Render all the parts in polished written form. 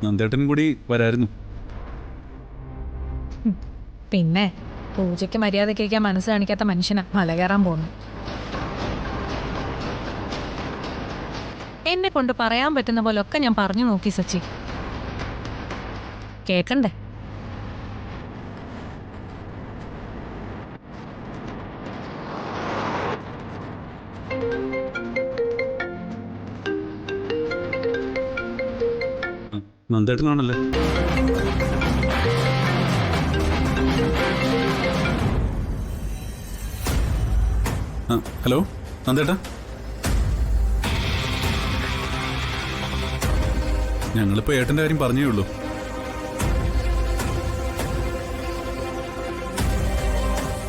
നന്ദേട്ടനും കൂടി വരായിരുന്നു. പിന്നെ പൂജയ്ക്ക് മര്യാദയ്ക്കാൻ മനസ്സ് കാണിക്കാത്ത മനുഷ്യനാ മല കയറാൻ പോകുന്നു. എന്നെ കൊണ്ട് പറയാൻ പറ്റുന്ന പോലൊക്കെ ഞാൻ പറഞ്ഞു നോക്കി സച്ചി. കേക്കണ്ടേ? നന്ദേട്ടനാണല്ലേ? ഹലോ നന്ദേട്ടാ, ഞങ്ങളിപ്പോൾ ഏട്ടൻ്റെ കാര്യം പറഞ്ഞേ ഉള്ളൂ.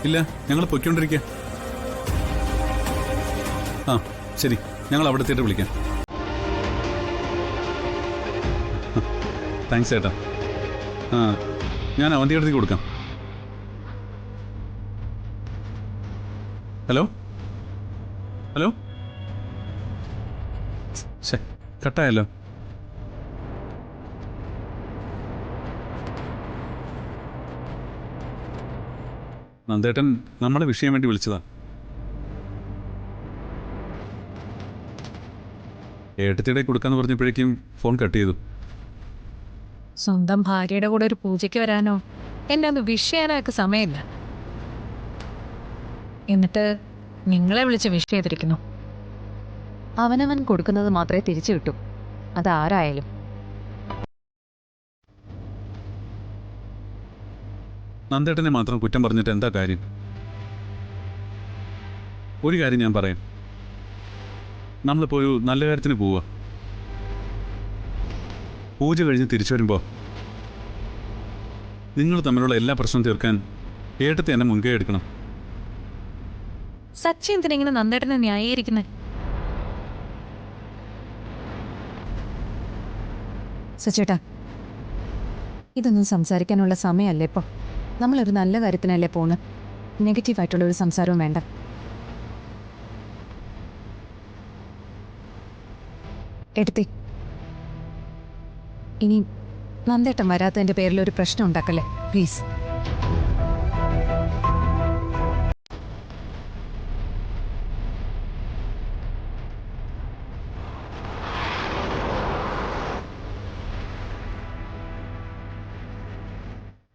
ഇല്ല, ഞങ്ങൾ പൊയ്ക്കൊണ്ടിരിക്കുക. ആ ശരി, ഞങ്ങൾ അവിടെ എത്തിയിട്ട് വിളിക്കാം. താങ്ക്സ് ഏട്ടാ. ആ ഞാൻ അവൻ്റെ അടുത്തേക്ക് കൊടുക്കാം. ഹലോ ഹലോ, ശേ കട്ടായല്ലോ. നന്ദേട്ടൻ നമ്മളെ വിഷയം വേണ്ടി വിളിച്ചതാ. ഏട്ടത്തിയുടെ കൊടുക്കാന്ന് പറഞ്ഞപ്പോഴേക്കും ഫോൺ കട്ട് ചെയ്തു. സ്വന്തം ഭാര്യയുടെ കൂടെ ഒരു പൂജയ്ക്ക് വരാനോ എന്നെ ഒന്ന് വിഷയാനൊക്കെ സമയമില്ല. എന്നിട്ട് നിങ്ങളെ വിളിച്ച് വിഷ് ചെയ്തിരിക്കുന്നു. അവനവൻ കൊടുക്കുന്നത് മാത്രമേ തിരിച്ചു കിട്ടൂ, അതാരായാലും. നന്ദേട്ടനെ മാത്രം കുറ്റം പറഞ്ഞിട്ട് എന്താ കാര്യം? ഒരു കാര്യം ഞാൻ പറയാം, നമ്മളിപ്പോൾ ഒരു നല്ല കാര്യത്തിന് പോവുക. പൂജ കഴിഞ്ഞ് തിരിച്ചു വരുമ്പോൾ നിങ്ങൾ തമ്മിലുള്ള എല്ലാ പ്രശ്നവും തീർക്കാൻ ഏട്ടത്തെ എന്നെ മുൻകൈ എടുക്കണം. സച്ചി എന്തിനെങ്ങനെ നന്ദേട്ടനെ ന്യായീകരിക്കുന്നത്? സച്ചേട്ടാ, ഇതൊന്നും സംസാരിക്കാനുള്ള സമയമല്ലേ ഇപ്പോൾ. നമ്മളൊരു നല്ല കാര്യത്തിനല്ലേ പോകുന്നത്. നെഗറ്റീവായിട്ടുള്ളൊരു സംസാരവും വേണ്ട. എടുത്തി, ഇനി നന്ദേട്ടൻ വരാത്തതിൻ്റെ പേരിൽ ഒരു പ്രശ്നം ഉണ്ടാക്കല്ലേ പ്ലീസ്.